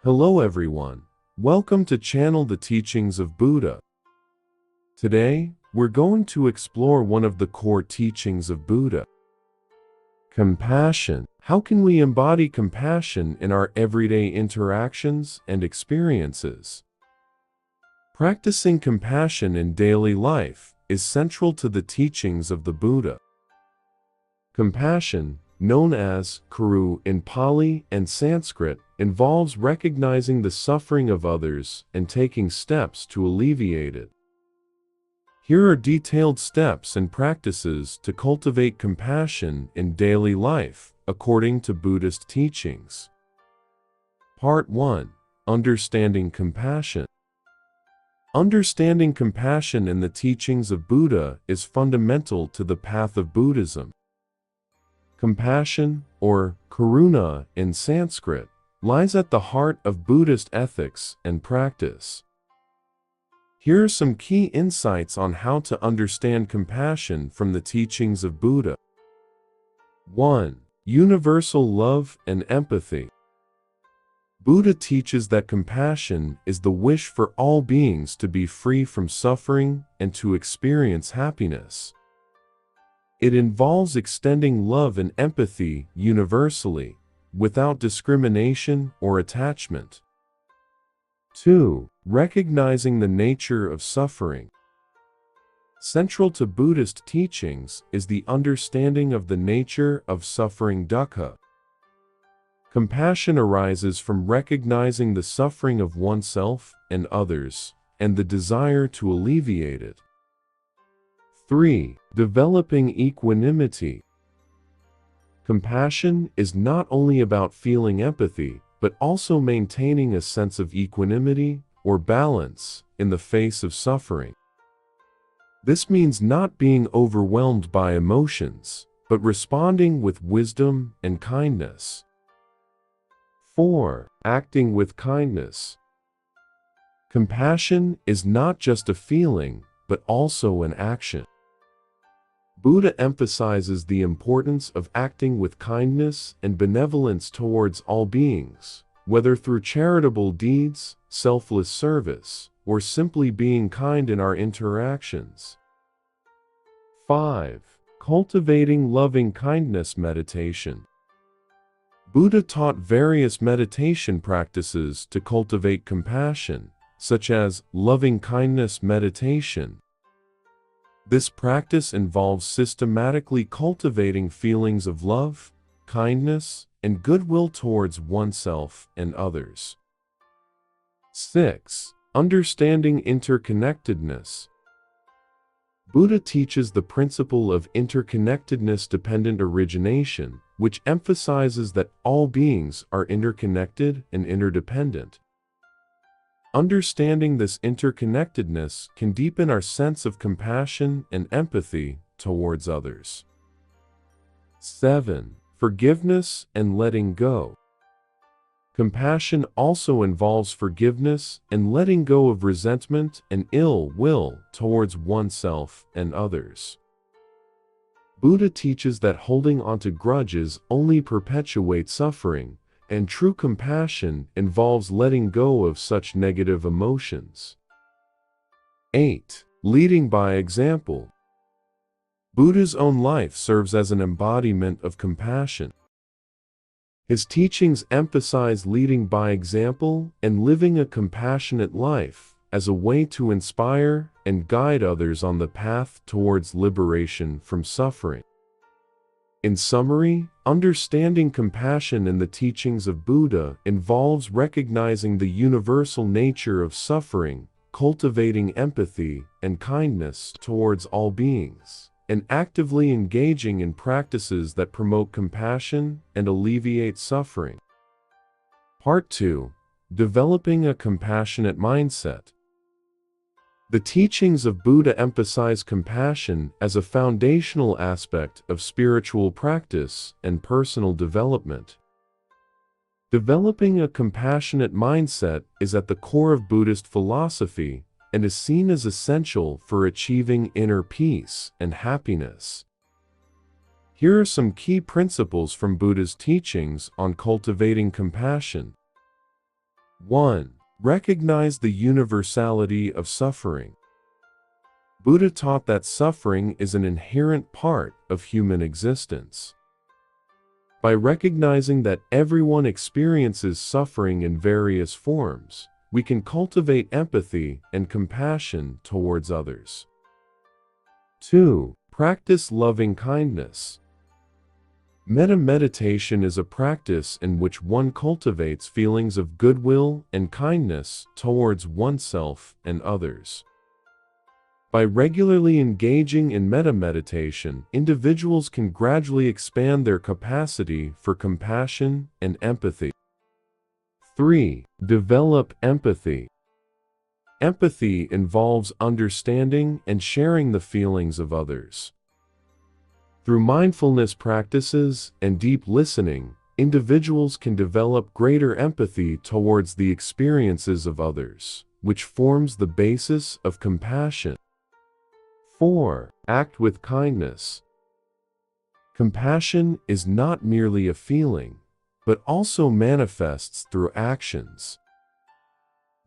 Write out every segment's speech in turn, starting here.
Hello everyone. Welcome to channel The Teachings of Buddha. Today, we're going to explore one of the core teachings of Buddha. Compassion. How can we embody compassion in our everyday interactions and experiences? Practicing compassion in daily life is central to the teachings of the Buddha. Compassion, known as Karu in Pali and Sanskrit, involves recognizing the suffering of others and taking steps to alleviate it. Here are detailed steps and practices to cultivate compassion in daily life, according to Buddhist teachings. Part 1. Understanding compassion. Understanding compassion in the teachings of Buddha is fundamental to the path of Buddhism. Compassion, or karuna in Sanskrit, lies at the heart of Buddhist ethics and practice. Here are some key insights on how to understand compassion from the teachings of Buddha. 1. Universal love and empathy. Buddha teaches that compassion is the wish for all beings to be free from suffering and to experience happiness. It involves extending love and empathy universally, without discrimination or attachment. 2. Recognizing the nature of suffering. Central to Buddhist teachings is the understanding of the nature of suffering dukkha. Compassion arises from recognizing the suffering of oneself and others, and the desire to alleviate it. 3. Developing equanimity. Compassion is not only about feeling empathy, but also maintaining a sense of equanimity or balance in the face of suffering. This means not being overwhelmed by emotions, but responding with wisdom and kindness. 4. Acting with kindness. Compassion is not just a feeling, but also an action. Buddha emphasizes the importance of acting with kindness and benevolence towards all beings, whether through charitable deeds, selfless service, or simply being kind in our interactions. 5. Cultivating loving kindness meditation. Buddha taught various meditation practices to cultivate compassion, such as loving kindness meditation. This practice involves systematically cultivating feelings of love, kindness, and goodwill towards oneself and others. 6. Understanding interconnectedness. Buddha teaches the principle of interconnectedness-dependent origination, which emphasizes that all beings are interconnected and interdependent. Understanding this interconnectedness can deepen our sense of compassion and empathy towards others. 7. Forgiveness and letting go. Compassion also involves forgiveness and letting go of resentment and ill will towards oneself and others. Buddha teaches that holding onto grudges only perpetuates suffering, and true compassion involves letting go of such negative emotions. 8. Leading by example. Buddha's own life serves as an embodiment of compassion. His teachings emphasize leading by example and living a compassionate life as a way to inspire and guide others on the path towards liberation from suffering. In summary, understanding compassion in the teachings of Buddha involves recognizing the universal nature of suffering, cultivating empathy and kindness towards all beings, and actively engaging in practices that promote compassion and alleviate suffering. Part 2. Developing a compassionate mindset. The teachings of Buddha emphasize compassion as a foundational aspect of spiritual practice and personal development. Developing a compassionate mindset is at the core of Buddhist philosophy and is seen as essential for achieving inner peace and happiness. Here are some key principles from Buddha's teachings on cultivating compassion. 1. Recognize the universality of suffering. Buddha taught that suffering is an inherent part of human existence. By recognizing that everyone experiences suffering in various forms, we can cultivate empathy and compassion towards others. 2. Practice loving kindness. Metta meditation is a practice in which one cultivates feelings of goodwill and kindness towards oneself and others. By regularly engaging in metta meditation, individuals can gradually expand their capacity for compassion and empathy. 3. Develop empathy. Empathy involves understanding and sharing the feelings of others. Through mindfulness practices and deep listening, individuals can develop greater empathy towards the experiences of others, which forms the basis of compassion. 4. Act with kindness. Compassion is not merely a feeling, but also manifests through actions.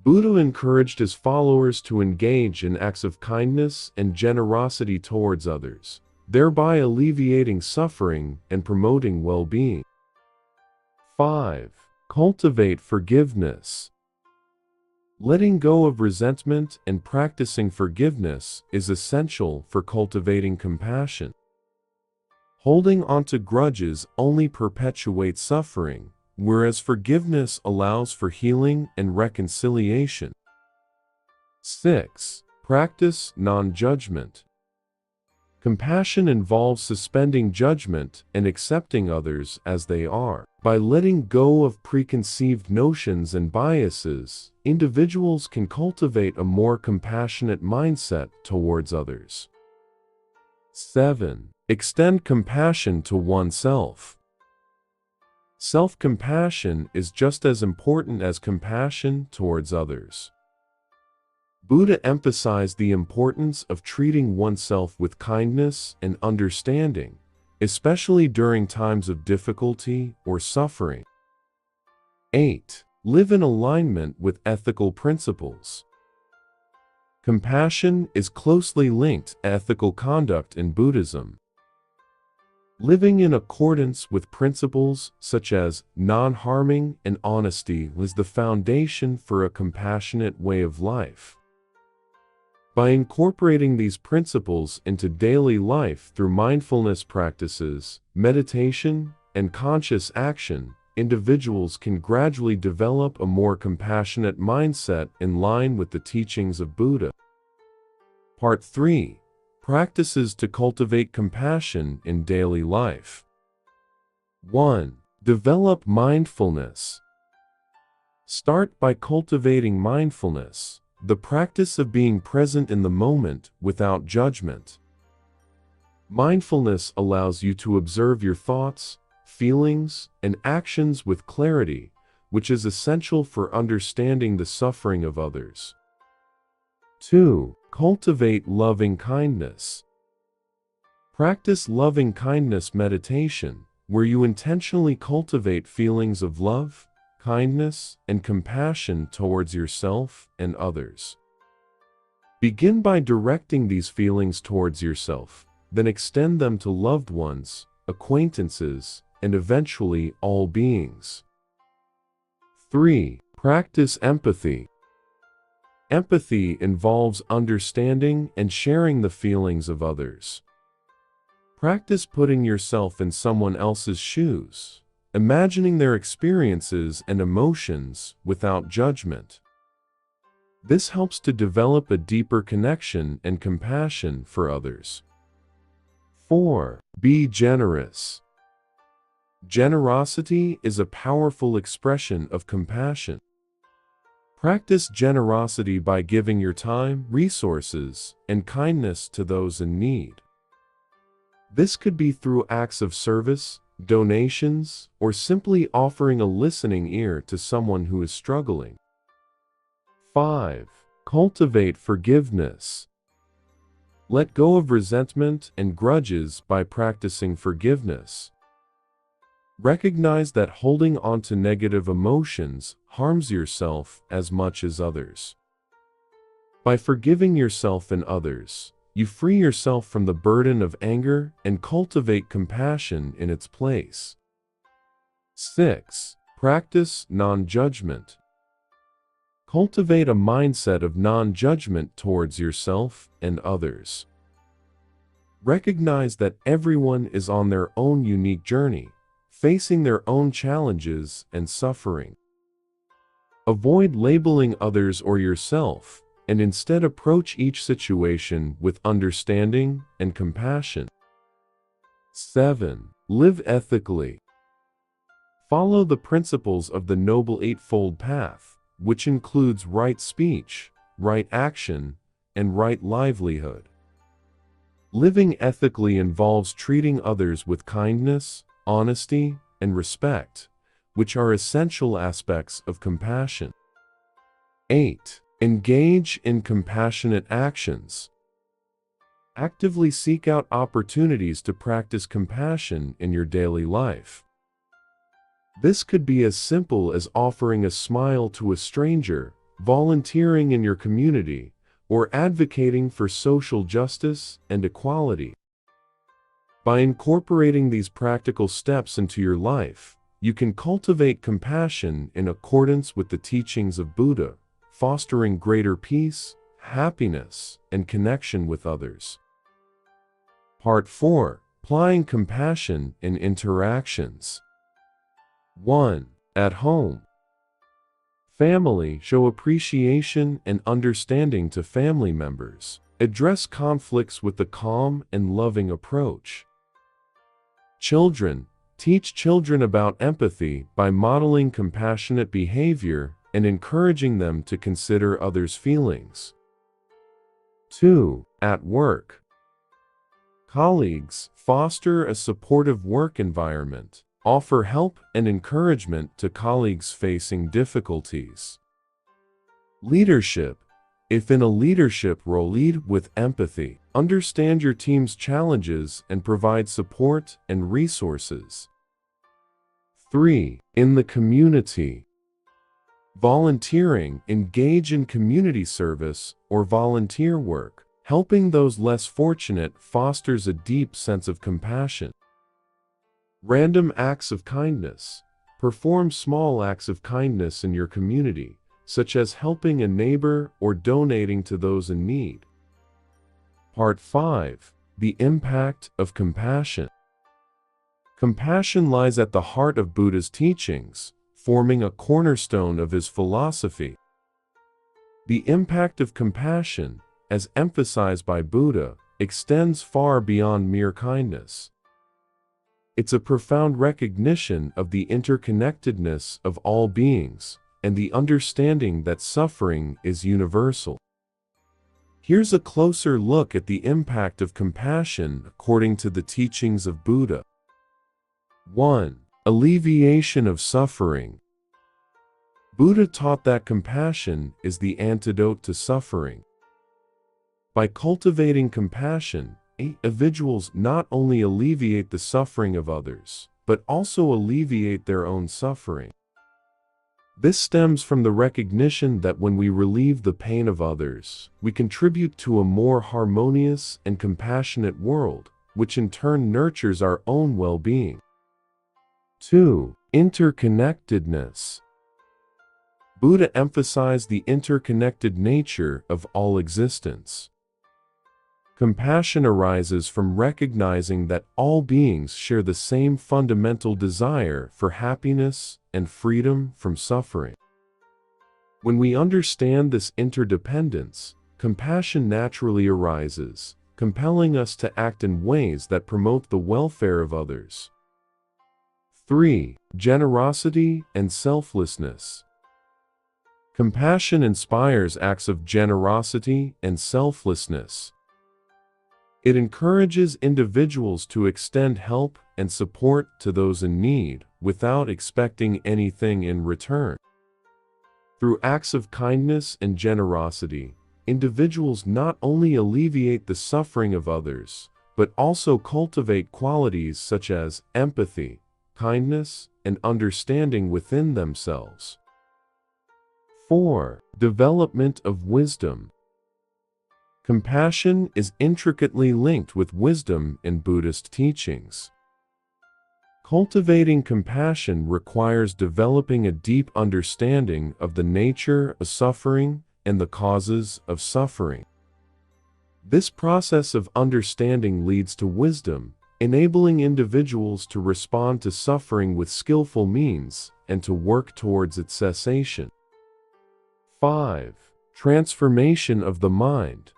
Buddha encouraged his followers to engage in acts of kindness and generosity towards others, thereby alleviating suffering and promoting well-being. 5. Cultivate forgiveness. Letting go of resentment and practicing forgiveness is essential for cultivating compassion. Holding onto grudges only perpetuates suffering, whereas forgiveness allows for healing and reconciliation. 6. Practice non-judgment. Compassion involves suspending judgment and accepting others as they are. By letting go of preconceived notions and biases, individuals can cultivate a more compassionate mindset towards others. 7. Extend compassion to oneself. Self-compassion is just as important as compassion towards others. Buddha emphasized the importance of treating oneself with kindness and understanding, especially during times of difficulty or suffering. 8. Live in alignment with ethical principles. Compassion is closely linked to ethical conduct in Buddhism. Living in accordance with principles such as non-harming and honesty is the foundation for a compassionate way of life. By incorporating these principles into daily life through mindfulness practices, meditation, and conscious action, individuals can gradually develop a more compassionate mindset in line with the teachings of Buddha. Part 3. Practices to cultivate compassion in daily life. 1. Develop mindfulness. Start by cultivating mindfulness, the practice of being present in the moment without judgment. Mindfulness allows you to observe your thoughts, feelings, and actions with clarity, which is essential for understanding the suffering of others. 2. Cultivate loving kindness. Practice loving kindness meditation, where you intentionally cultivate feelings of love, kindness, and compassion towards yourself and others. Begin by directing these feelings towards yourself, then extend them to loved ones, acquaintances, and eventually all beings. 3. Practice empathy. Empathy involves understanding and sharing the feelings of others. Practice putting yourself in someone else's shoes, imagining their experiences and emotions without judgment. This helps to develop a deeper connection and compassion for others. 4. Be generous. Generosity is a powerful expression of compassion. Practice generosity by giving your time, resources, and kindness to those in need. This could be through acts of service, donations, or simply offering a listening ear to someone who is struggling. 5. Cultivate forgiveness. Let go of resentment and grudges by practicing forgiveness. Recognize that holding on to negative emotions harms yourself as much as others. By forgiving yourself and others, you free yourself from the burden of anger and cultivate compassion in its place. 6. Practice non-judgment. Cultivate a mindset of non-judgment towards yourself and others. Recognize that everyone is on their own unique journey, facing their own challenges and suffering. Avoid labeling others or yourself, and instead approach each situation with understanding and compassion. 7. Live ethically. Follow the principles of the Noble Eightfold Path, which includes right speech, right action, and right livelihood. Living ethically involves treating others with kindness, honesty, and respect, which are essential aspects of compassion. 8. Engage in compassionate actions. Actively seek out opportunities to practice compassion in your daily life. This could be as simple as offering a smile to a stranger, volunteering in your community, or advocating for social justice and equality. By incorporating these practical steps into your life, you can cultivate compassion in accordance with the teachings of Buddha, fostering greater peace, happiness, and connection with others. Part 4. Applying compassion in interactions. 1. At home. Family. Show appreciation and understanding to family members. Address conflicts with a calm and loving approach. Children. Teach children about empathy by modeling compassionate behavior and encouraging them to consider others' feelings. 2. At work. Colleagues. Foster a supportive work environment. Offer help and encouragement to colleagues facing difficulties. Leadership. If in a leadership role, lead with empathy. Understand your team's challenges and provide support and resources. 3. In the community. Volunteering. Engage in community service or volunteer work. Helping those less fortunate fosters a deep sense of compassion. Random acts of kindness. Perform small acts of kindness in your community, such as helping a neighbor or donating to those in need. Part 5. The impact of compassion. Compassion lies at the heart of Buddha's teachings, forming a cornerstone of his philosophy. The impact of compassion, as emphasized by Buddha, extends far beyond mere kindness. It's a profound recognition of the interconnectedness of all beings, and the understanding that suffering is universal. Here's a closer look at the impact of compassion according to the teachings of Buddha. 1. Alleviation of suffering. Buddha taught that compassion is the antidote to suffering. By cultivating compassion, individuals not only alleviate the suffering of others, but also alleviate their own suffering. This stems from the recognition that when we relieve the pain of others, we contribute to a more harmonious and compassionate world, which in turn nurtures our own well-being. 2. Interconnectedness. Buddha emphasized the interconnected nature of all existence. Compassion arises from recognizing that all beings share the same fundamental desire for happiness and freedom from suffering. When we understand this interdependence, compassion naturally arises, compelling us to act in ways that promote the welfare of others. 3. Generosity and selflessness. Compassion inspires acts of generosity and selflessness. It encourages individuals to extend help and support to those in need without expecting anything in return. Through acts of kindness and generosity, individuals not only alleviate the suffering of others, but also cultivate qualities such as empathy, kindness, and understanding within themselves. 4. Development of wisdom. Compassion is intricately linked with wisdom in Buddhist teachings. Cultivating compassion requires developing a deep understanding of the nature of suffering and the causes of suffering. This process of understanding leads to wisdom, enabling individuals to respond to suffering with skillful means and to work towards its cessation. 5. Transformation of the mind.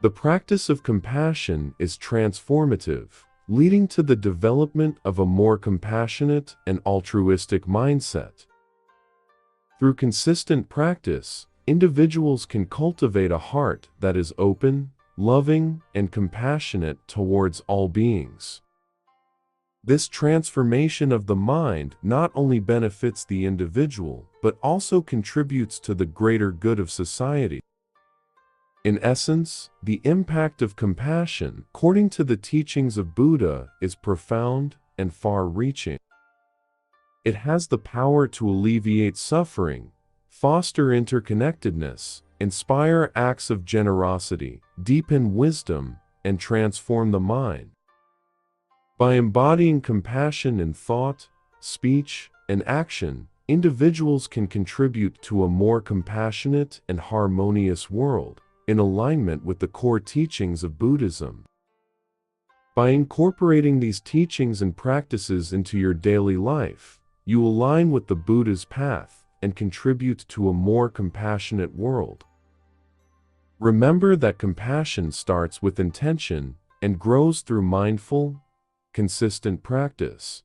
The practice of compassion is transformative, leading to the development of a more compassionate and altruistic mindset. Through consistent practice, individuals can cultivate a heart that is open, loving, and compassionate towards all beings. This transformation of the mind not only benefits the individual, but also contributes to the greater good of society. In essence, the impact of compassion, according to the teachings of Buddha, is profound and far-reaching. It has the power to alleviate suffering, foster interconnectedness, inspire acts of generosity, deepen wisdom, and transform the mind. By embodying compassion in thought, speech, and action, individuals can contribute to a more compassionate and harmonious world, in alignment with the core teachings of Buddhism. By incorporating these teachings and practices into your daily life, you align with the Buddha's path and contribute to a more compassionate world. Remember that compassion starts with intention and grows through mindful, consistent practice.